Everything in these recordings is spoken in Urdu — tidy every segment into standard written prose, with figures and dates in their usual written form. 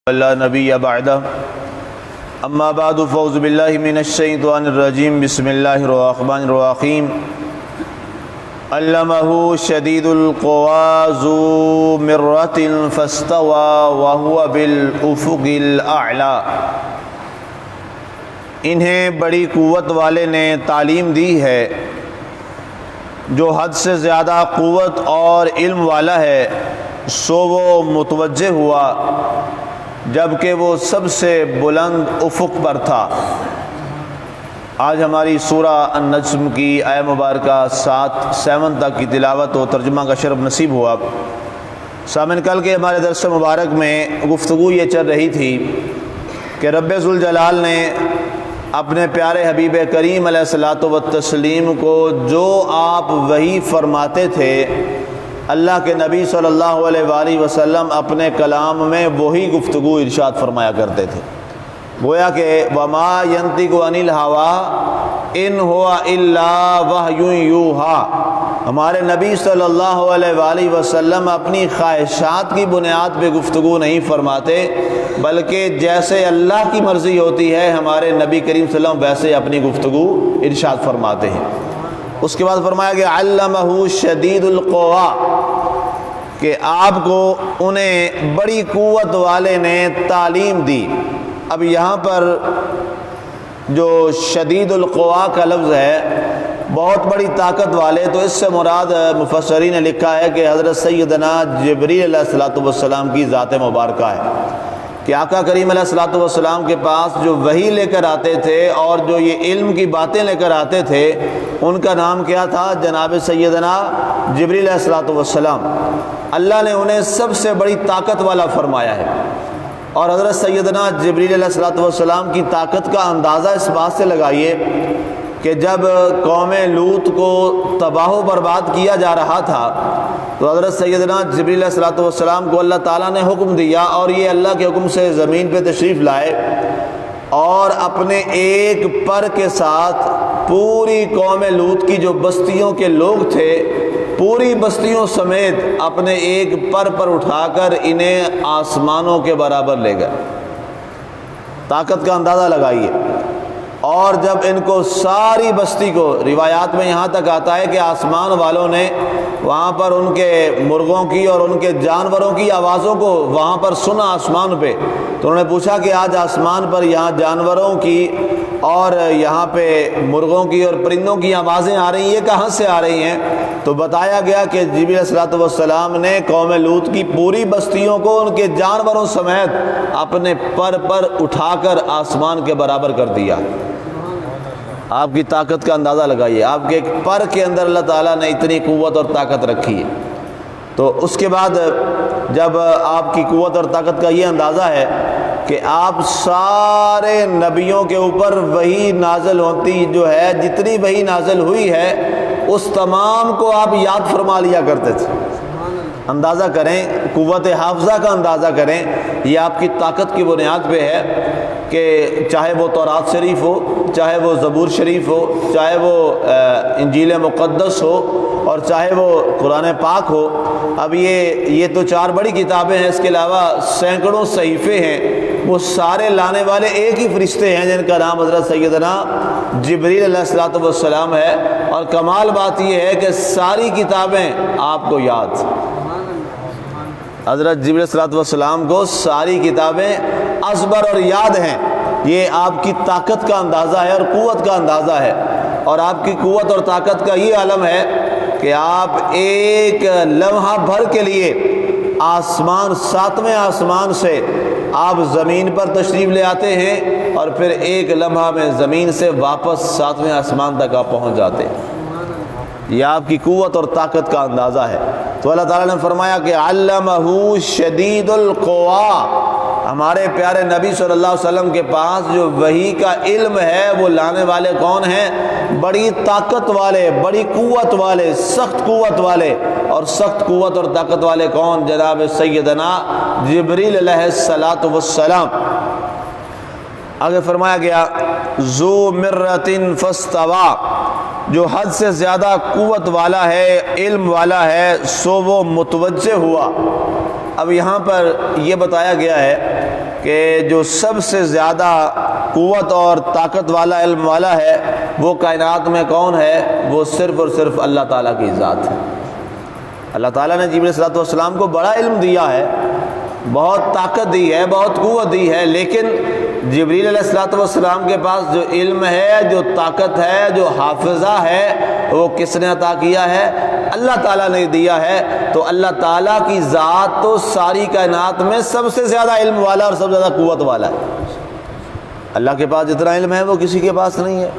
لا نبی بعدہ اما بعد فاعوذ باللہ من الشیطان الرجیم بسم اللہ الرحمن الرحیم علمہ شدید القوی ذو مرۃ فاستوى وهو بالافق الاعلی، انہیں بڑی قوت والے نے تعلیم دی ہے جو حد سے زیادہ قوت اور علم والا ہے، سو وہ متوجہ ہوا جبکہ وہ سب سے بلند افق پر تھا۔ آج ہماری سورہ النجم کی آیہ مبارکہ 7 تک کی تلاوت و ترجمہ کا شرف نصیب ہوا۔ سامعین، کل کے ہمارے درس مبارک میں گفتگو یہ چل رہی تھی کہ رب ذوالجلال نے اپنے پیارے حبیب کریم علیہ الصلاۃ والتسلیم کو جو آپ وحی فرماتے تھے، اللہ کے نبی صلی اللہ علیہ وآلہ وسلم اپنے کلام میں وہی گفتگو ارشاد فرمایا کرتے تھے۔ گویا کہ وما ینطق عن الہویٰ ان ہوا الا وحی یوحیٰ، ہمارے نبی صلی اللہ علیہ وآلہ وسلم اپنی خواہشات کی بنیاد پہ گفتگو نہیں فرماتے، بلکہ جیسے اللہ کی مرضی ہوتی ہے ہمارے نبی کریم صلی اللہ علیہ وسلم ویسے اپنی گفتگو ارشاد فرماتے ہیں۔ اس کے بعد فرمایا کہ علمہ شدید القوی، کہ آپ کو انہیں بڑی قوت والے نے تعلیم دی۔ اب یہاں پر جو شدید القوی کا لفظ ہے، بہت بڑی طاقت والے، تو اس سے مراد مفسرین نے لکھا ہے کہ حضرت سیدنا جبریل علیہ الصلوۃ والسلام کی ذات مبارکہ ہے، کہ آقا کریم علیہ الصلوۃ والسلام کے پاس جو وحی لے کر آتے تھے اور جو یہ علم کی باتیں لے کر آتے تھے، ان کا نام کیا تھا؟ جناب سیدنا جبریل علیہ الصلوۃ والسلام۔ اللہ نے انہیں سب سے بڑی طاقت والا فرمایا ہے، اور حضرت سیدنا جبریل علیہ الصلوۃ والسلام کی طاقت کا اندازہ اس بات سے لگائیے کہ جب قوم لوط کو تباہ و برباد کیا جا رہا تھا تو حضرت سیدنا جبریل علیہ الصلوۃ والسلام کو اللہ تعالیٰ نے حکم دیا، اور یہ اللہ کے حکم سے زمین پہ تشریف لائے، اور اپنے ایک پر کے ساتھ پوری قوم لوط کی جو بستیوں کے لوگ تھے، پوری بستیوں سمیت اپنے ایک پر اٹھا کر انہیں آسمانوں کے برابر لے گئے۔ طاقت کا اندازہ لگائیے۔ اور جب ان کو ساری بستی کو، روایات میں یہاں تک آتا ہے کہ آسمان والوں نے وہاں پر ان کے مرغوں کی اور ان کے جانوروں کی آوازوں کو وہاں پر سنا آسمان پہ، تو انہوں نے پوچھا کہ آج آسمان پر یہاں جانوروں کی اور یہاں پہ مرغوں کی اور پرندوں کی آوازیں آ رہی ہیں، یہ کہاں سے آ رہی ہیں؟ تو بتایا گیا کہ جبریل علیہ الصلوۃ والسلام نے قوم لوط کی پوری بستیوں کو ان کے جانوروں سمیت اپنے پر اٹھا کر آسمان کے برابر کر دیا۔ آپ کی طاقت کا اندازہ لگائیے، آپ کے ایک پر کے اندر اللہ تعالیٰ نے اتنی قوت اور طاقت رکھی ہے۔ تو اس کے بعد جب آپ کی قوت اور طاقت کا یہ اندازہ ہے کہ آپ سارے نبیوں کے اوپر وحی نازل ہوتی جو ہے، جتنی وحی نازل ہوئی ہے اس تمام کو آپ یاد فرما لیا کرتے تھے۔ اندازہ کریں، قوت حافظہ کا اندازہ کریں، یہ آپ کی طاقت کی بنیاد پہ ہے کہ چاہے وہ تورات شریف ہو، چاہے وہ زبور شریف ہو، چاہے وہ انجیل مقدس ہو، اور چاہے وہ قرآن پاک ہو۔ اب یہ تو 4 بڑی کتابیں ہیں، اس کے علاوہ سینکڑوں صحیفے ہیں، وہ سارے لانے والے ایک ہی فرشتے ہیں جن کا نام حضرت سیدنا جبریل علیہ الصلوۃ والسلام ہے، اور کمال بات یہ ہے کہ ساری کتابیں آپ کو یاد، حضرت جبریل علیہ الصلوۃ والسلام کو ساری کتابیں ازبر اور یاد ہیں۔ یہ آپ کی طاقت کا اندازہ ہے اور قوت کا اندازہ ہے، اور آپ کی قوت اور طاقت کا یہ عالم ہے کہ آپ ایک لمحہ بھر کے لیے آسمان، 7ویں آسمان سے آپ زمین پر تشریف لے آتے ہیں، اور پھر ایک لمحہ میں زمین سے واپس 7ویں آسمان تک آپ پہنچ جاتے ہیں۔ یہ آپ کی قوت اور طاقت کا اندازہ ہے۔ تو اللہ تعالیٰ نے فرمایا کہ علمہ شدید القوی، ہمارے پیارے نبی صلی اللہ علیہ وسلم کے پاس جو وحی کا علم ہے وہ لانے والے کون ہیں؟ بڑی طاقت والے، بڑی قوت والے، سخت قوت والے، اور سخت قوت اور طاقت والے کون؟ جناب سیدنا جبریل علیہ الصلوۃ والسلام۔ آگے فرمایا گیا ذو مرۃ فاستویٰ، جو حد سے زیادہ قوت والا ہے، علم والا ہے، سو وہ متوجہ ہوا۔ اب یہاں پر یہ بتایا گیا ہے کہ جو سب سے زیادہ قوت اور طاقت والا علم والا ہے وہ کائنات میں کون ہے؟ وہ صرف اور صرف اللہ تعالیٰ کی ذات ہے۔ اللہ تعالیٰ نے جبریل علیہ السلام کو بڑا علم دیا ہے، بہت طاقت دی ہے، بہت قوت دی ہے، لیکن جبریل علیہ السلام کے پاس جو علم ہے، جو طاقت ہے، جو حافظہ ہے، وہ کس نے عطا کیا ہے؟ اللہ تعالیٰ نے دیا ہے۔ تو اللہ تعالیٰ کی ذات تو ساری کائنات میں سب سے زیادہ علم والا اور سب سے زیادہ قوت والا ہے۔ اللہ کے پاس جتنا علم ہے وہ کسی کے پاس نہیں ہے،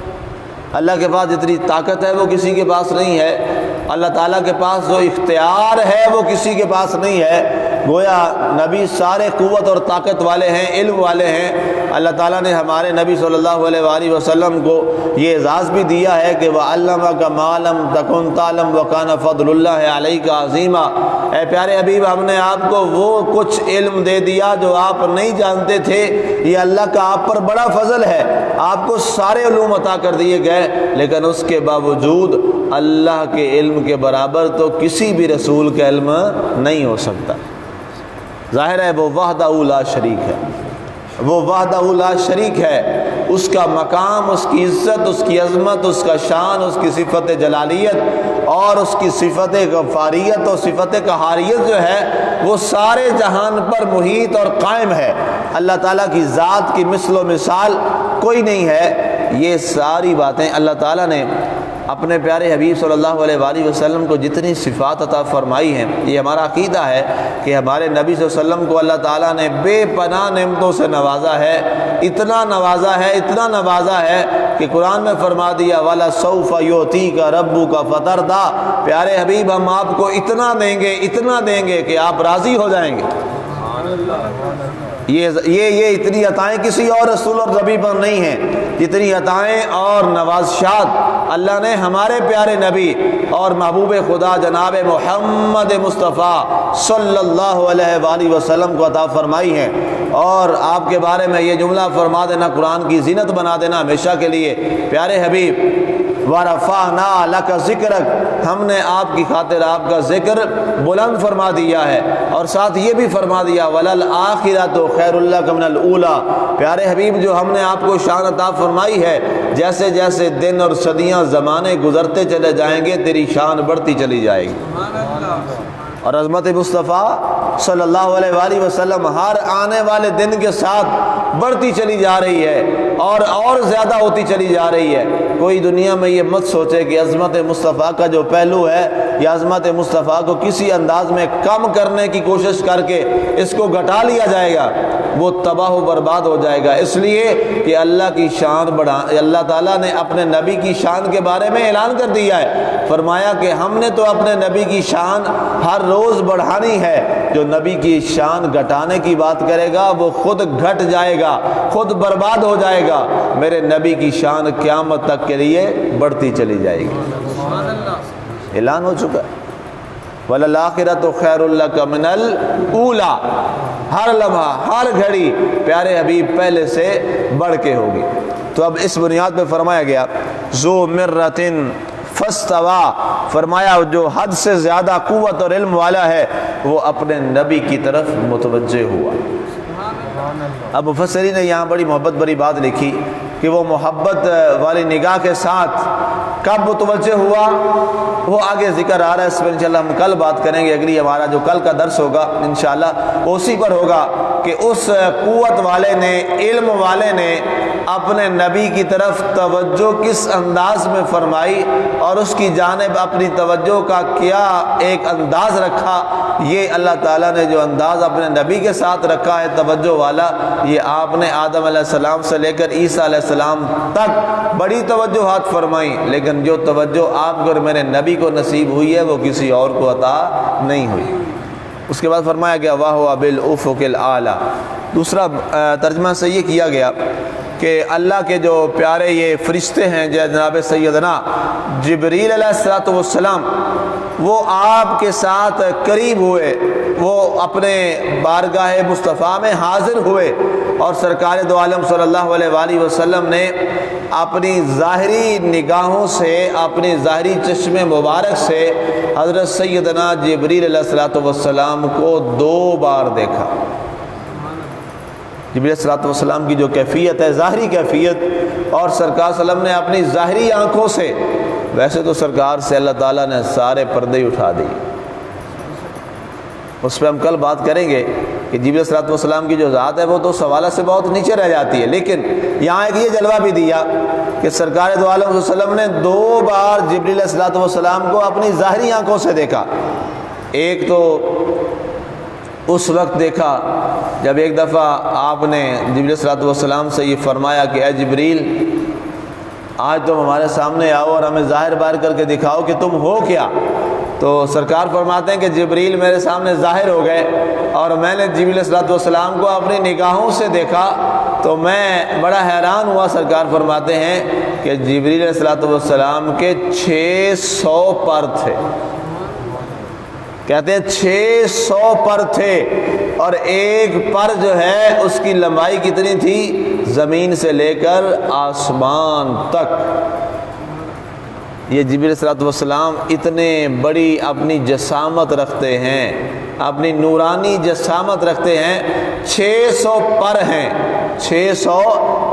اللہ کے پاس جتنی طاقت ہے وہ کسی کے پاس نہیں ہے، اللہ تعالیٰ کے پاس جو اختیار ہے وہ کسی کے پاس نہیں ہے۔ گویا نبی سارے قوت اور طاقت والے ہیں، علم والے ہیں۔ اللہ تعالیٰ نے ہمارے نبی صلی اللہ علیہ وآلہ وسلم کو یہ اعزاز بھی دیا ہے کہ وَعَلَّمَكَ مَا لَمْ تَكُنْ تَعْلَمْ وَكَانَ فَضْلُ اللَّهِ عَلَيْكَ عَظِيمًا۔ اے پیارے حبیب، ہم نے آپ کو وہ کچھ علم دے دیا جو آپ نہیں جانتے تھے، یہ اللہ کا آپ پر بڑا فضل ہے۔ آپ کو سارے علوم عطا کر دیے گئے، لیکن اس کے باوجود اللہ کے علم کے برابر تو کسی بھی رسول کا علم نہیں ہو سکتا۔ ظاہر ہے وہ وحدہ لا شریک ہے، وہ وحدہ لا شریک ہے۔ اس کا مقام، اس کی عزت، اس کی عظمت، اس کا شان، اس کی صفت جلالیت اور اس کی صفت غفاریت اور صفت قہاریت جو ہے وہ سارے جہان پر محیط اور قائم ہے۔ اللہ تعالیٰ کی ذات کی مثل و مثال کوئی نہیں ہے۔ یہ ساری باتیں اللہ تعالیٰ نے اپنے پیارے حبیب صلی اللہ علیہ وآلہ وسلم کو جتنی صفات عطا فرمائی ہیں، یہ ہمارا عقیدہ ہے کہ ہمارے نبی صلی اللہ علیہ وسلم کو اللہ تعالیٰ نے بے پناہ نعمتوں سے نوازا ہے، اتنا نوازا ہے، اتنا نوازا ہے کہ قرآن میں فرما دیا وَلَسَوْفَ يُعْطِيكَ رَبُّكَ فَتَرْضَىٰ۔ پیارے حبیب، ہم آپ کو اتنا دیں گے، اتنا دیں گے کہ آپ راضی ہو جائیں گے۔ یہ اتنی عطائیں کسی اور رسول اور نبی پر نہیں ہیں، جتنی عطائیں اور نوازشات اللہ نے ہمارے پیارے نبی اور محبوب خدا جناب محمد مصطفیٰ صلی اللہ علیہ وآلہ وسلم کو عطا فرمائی ہیں۔ اور آپ کے بارے میں یہ جملہ فرما دینا، قرآن کی زینت بنا دینا ہمیشہ کے لیے، پیارے حبیب وَرَفَعْنَا لَكَ ذِكْرَكَ، ہم نے آپ کی خاطر آپ کا ذکر بلند فرما دیا ہے، اور ساتھ یہ بھی فرما دیا وَلَلْآخِرَةُ خَيْرٌ لَكَ مِنَ الْأُولَىٰ۔ پیارے حبیب، جو ہم نے آپ کو شان عطا فرمائی ہے، جیسے جیسے دن اور صدیاں زمانے گزرتے چلے جائیں گے تیری شان بڑھتی چلی جائے گی، اور عظمت مصطفیٰ صلی اللہ علیہ وآلہ وسلم ہر آنے والے دن کے ساتھ بڑھتی چلی جا رہی ہے اور زیادہ ہوتی چلی جا رہی ہے۔ کوئی دنیا میں یہ مت سوچے کہ عظمت مصطفیٰ کا جو پہلو ہے یا عظمت مصطفیٰ کو کسی انداز میں کم کرنے کی کوشش کر کے اس کو گھٹا لیا جائے گا، وہ تباہ و برباد ہو جائے گا۔ اس لیے کہ اللہ کی شان اللہ تعالیٰ نے اپنے نبی کی شان کے بارے میں اعلان کر دیا ہے، فرمایا کہ ہم نے تو اپنے نبی کی شان ہر روز بڑھانی ہے، جو نبی کی شان گھٹانے کی بات کرے گا وہ خود گھٹ جائے گا، خود برباد ہو جائے گا۔ میرے نبی کی شان قیامت تک کے لیے بڑھتی چلی جائے گی، اعلان ہو چکا ہے۔ وَلَلْآخِرَةُ خَيْرٌ لَكَ مِنَ الْأُولَىٰ، ہر لمحہ ہر گھڑی پیارے حبیب پہلے سے بڑھ کے ہوگی۔ تو اب اس بنیاد پہ فرمایا گیا ذو مرۃ فاستویٰ، فرمایا جو حد سے زیادہ قوت اور علم والا ہے وہ اپنے نبی کی طرف متوجہ ہوا۔ اب مفسرین نے یہاں بڑی محبت بری بات لکھی کہ وہ محبت والی نگاہ کے ساتھ کب متوجہ ہوا، وہ آگے ذکر آ رہا ہے، اس پر انشاءاللہ ہم کل بات کریں گے۔ اگلی ہمارا جو کل کا درس ہوگا انشاءاللہ اسی پر ہوگا کہ اس قوت والے نے، علم والے نے اپنے نبی کی طرف توجہ کس انداز میں فرمائی اور اس کی جانب اپنی توجہ کا کیا ایک انداز رکھا۔ یہ اللہ تعالیٰ نے جو انداز اپنے نبی کے ساتھ رکھا ہے توجہ والا، یہ آپ نے آدم علیہ السلام سے لے کر عیسیٰ علیہ السلام تک بڑی توجہات فرمائی، لیکن جو توجہ آپ کو اور میرے نبی کو نصیب ہوئی ہے وہ کسی اور کو عطا نہیں ہوئی۔ اس کے بعد فرمایا گیا وَهُوَ بِالْأُفُقِ الْأَعْلَىٰ، دوسرا ترجمہ سے یہ کیا گیا کہ اللہ کے جو پیارے یہ فرشتے ہیں جناب سیدنا جبریل علیہ السلام، وہ آپ کے ساتھ قریب ہوئے، وہ اپنے بارگاہ مصطفیٰ میں حاضر ہوئے، اور سرکار دو عالم صلی اللہ علیہ وآلہ وسلم نے اپنی ظاہری نگاہوں سے، اپنی ظاہری چشم مبارک سے حضرت سیدنا جبریل علیہ السلام کو 2 بار دیکھا۔ جبریل علیہ الصلوۃ والسلام کی جو کیفیت ہے ظاہری کیفیت، اور سرکار صلی اللہ علیہ وسلم نے اپنی ظاہری آنکھوں سے، ویسے تو سرکار سے اللہ تعالیٰ نے سارے پردے اٹھا دیے، اس پہ ہم کل بات کریں گے کہ جبریل علیہ الصلوۃ والسلام کی جو ذات ہے وہ تو اس حوالے سے بہت نیچے رہ جاتی ہے، لیکن یہاں ایک یہ جلوہ بھی دیا کہ سرکار دو عالم صلی اللہ علیہ وسلم نے 2 بار جبریل علیہ الصلوۃ والسلام کو اپنی ظاہری آنکھوں سے دیکھا۔ ایک تو اس وقت دیکھا جب ایک دفعہ آپ نے جبریل علیہ الصلوۃ والسلام سے یہ فرمایا کہ اے جبریل، آج تم ہمارے سامنے آؤ اور ہمیں ظاہر بار کر کے دکھاؤ کہ تم ہو کیا۔ تو سرکار فرماتے ہیں کہ جبریل میرے سامنے ظاہر ہو گئے اور میں نے جبریل علیہ الصلوۃ والسلام کو اپنی نگاہوں سے دیکھا تو میں بڑا حیران ہوا۔ سرکار فرماتے ہیں کہ جبریل علیہ الصلوۃ والسلام کے 600 پر تھے، کہتے ہیں 600 پر تھے، اور ایک پر جو ہے اس کی لمبائی کتنی تھی؟ زمین سے لے کر آسمان تک۔ یہ جبریل علیہ الصلوۃ والسلام اتنے بڑی اپنی جسامت رکھتے ہیں، اپنی نورانی جسامت رکھتے ہیں، 600 پر ہیں، 600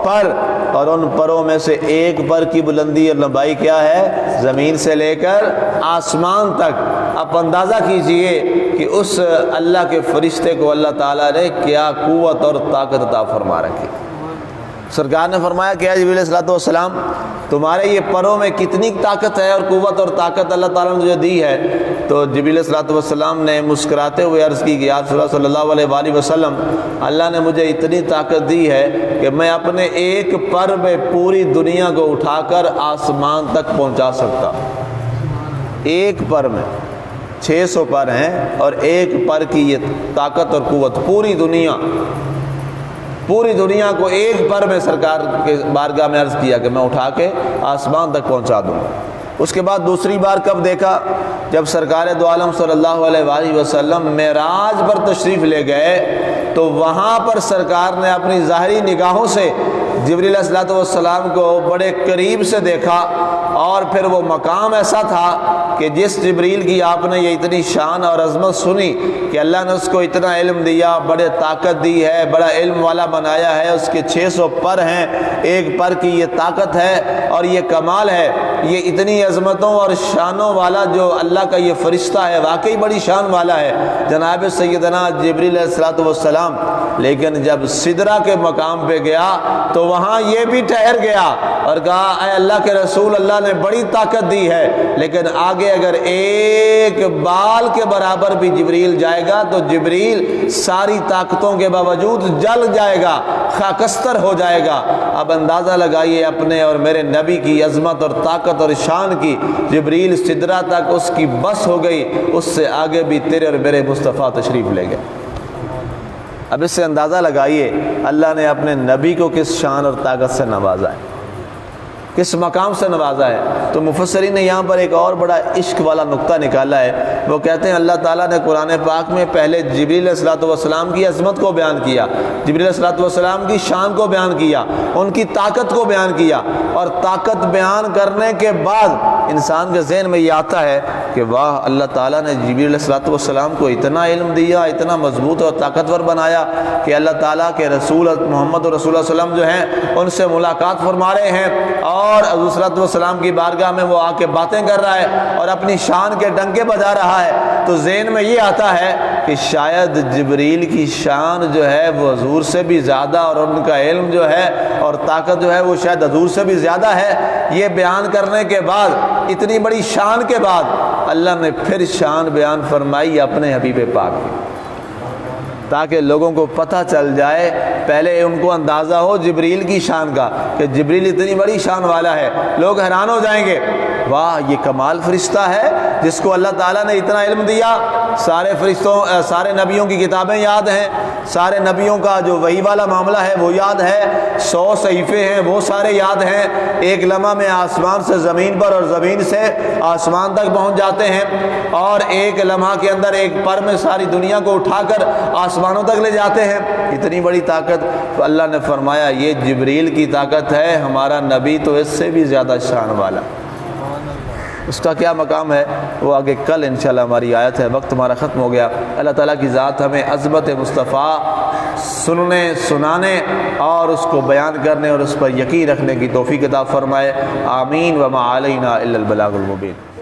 پر، اور ان پروں میں سے ایک پر کی بلندی اور لمبائی کیا ہے؟ زمین سے لے کر آسمان تک۔ آپ اندازہ کیجئے کہ اس اللہ کے فرشتے کو اللہ تعالیٰ نے کیا قوت اور طاقت عطا فرما رکھی۔ سرکار نے فرمایا کہ اے جبریل علیہ الصلوۃ والسلام، تمہارے یہ پروں میں کتنی طاقت ہے اور قوت اور طاقت اللہ تعالیٰ نے مجھے دی ہے؟ تو جبریل علیہ الصلوۃ والسلام نے مسکراتے ہوئے عرض کی کہ یا رسول اللہ صلی اللہ علیہ وآلہ وسلم، اللہ نے مجھے اتنی طاقت دی ہے کہ میں اپنے ایک پر میں پوری دنیا کو اٹھا کر آسمان تک پہنچا سکتا۔ ایک پر میں 600 پر ہیں اور ایک پر کی یہ طاقت اور قوت، پوری دنیا کو ایک پر میں سرکار کے بارگاہ میں عرض کیا کہ میں اٹھا کے آسمان تک پہنچا دوں۔ اس کے بعد دوسری بار کب دیکھا؟ جب سرکار دو عالم صلی اللہ علیہ وآلہ وسلم معراج پر تشریف لے گئے تو وہاں پر سرکار نے اپنی ظاہری نگاہوں سے جبریل علیہ الصلوۃ والسلام کو بڑے قریب سے دیکھا، اور پھر وہ مقام ایسا تھا کہ جس جبریل کی آپ نے یہ اتنی شان اور عظمت سنی کہ اللہ نے اس کو اتنا علم دیا، بڑے طاقت دی ہے، بڑا علم والا بنایا ہے، اس کے 600 پر ہیں، ایک پر کی یہ طاقت ہے اور یہ کمال ہے۔ یہ اتنی عظمتوں اور شانوں والا جو اللہ کا یہ فرشتہ ہے واقعی بڑی شان والا ہے جناب سیدنا جبریل علیہ الصلوۃ والسلام۔ لیکن جب سدرہ کے مقام پہ گیا تو وہاں یہ بھی ٹھہر گیا اور کہا اے اللہ کے رسول، اللہ نے بڑی طاقت دی ہے، لیکن آگے اگر ایک بال کے برابر بھی جبریل جائے گا تو جبریل ساری طاقتوں کے باوجود جل جائے گا، خاکستر ہو جائے گا۔ اب اندازہ لگائیے اپنے اور میرے نبی کی عظمت اور طاقت اور شان کی، جبریل سدرہ تک اس کی بس ہو گئی، اس سے آگے بھی تیرے اور میرے مصطفیٰ تشریف لے گئے۔ اب اس سے اندازہ لگائیے اللہ نے اپنے نبی کو کس شان اور طاقت سے نوازا ہے، کس مقام سے نوازا ہے۔ تو مفسرین نے یہاں پر ایک اور بڑا عشق والا نقطہ نکالا ہے، وہ کہتے ہیں اللہ تعالیٰ نے قرآن پاک میں پہلے جبریل علیہ الصلوۃ والسلام کی عظمت کو بیان کیا، جبریل علیہ الصلوۃ والسلام کی شان کو بیان کیا، ان کی طاقت کو بیان کیا، اور طاقت بیان کرنے کے بعد انسان کے ذہن میں یہ آتا ہے کہ واہ، اللہ تعالیٰ نے جبریل علیہ الصلوۃ والسلام کو اتنا علم دیا، اتنا مضبوط اور طاقتور بنایا کہ اللہ تعالیٰ کے رسول محمد رسول اللہ صلی اللہ علیہ وسلم جو ہیں ان سے ملاقات فرما رہے ہیں، اور حضور صلی اللہ علیہ وسلم کی بارگاہ میں وہ آ کے باتیں کر رہا ہے اور اپنی شان کے ڈنکے بجا رہا ہے۔ تو ذہن میں یہ آتا ہے کہ شاید جبریل کی شان جو ہے وہ حضور سے بھی زیادہ، اور ان کا علم جو ہے اور طاقت جو ہے وہ شاید حضور سے بھی زیادہ ہے۔ یہ بیان کرنے کے بعد، اتنی بڑی شان کے بعد، اللہ نے پھر شان بیان فرمائی اپنے حبیب پاک کی، تاکہ لوگوں کو پتہ چل جائے، پہلے ان کو اندازہ ہو جبریل کی شان کا کہ جبریل اتنی بڑی شان والا ہے۔ لوگ حیران ہو جائیں گے، واہ، یہ کمال فرشتہ ہے جس کو اللہ تعالیٰ نے اتنا علم دیا۔ سارے فرشتوں، سارے نبیوں کی کتابیں یاد ہیں، سارے نبیوں کا جو وحی والا معاملہ ہے وہ یاد ہے، 100 صحیفے ہیں وہ سارے یاد ہیں، ایک لمحہ میں آسمان سے زمین پر اور زمین سے آسمان تک پہنچ جاتے ہیں، اور ایک لمحہ کے اندر ایک پر میں ساری دنیا کو اٹھا کر آسمانوں تک لے جاتے ہیں۔ اتنی بڑی طاقت۔ تو اللہ نے فرمایا یہ جبریل کی طاقت ہے، ہمارا نبی تو اس سے بھی زیادہ شان والا۔ اس کا کیا مقام ہے وہ آگے کل انشاءاللہ ہماری آیت ہے۔ وقت ہمارا ختم ہو گیا۔ اللہ تعالیٰ کی ذات ہمیں عظمت مصطفیٰ سننے سنانے اور اس کو بیان کرنے اور اس پر یقین رکھنے کی توفیق عطا فرمائے۔ آمین۔ وما علینا الا البلاغ المبین۔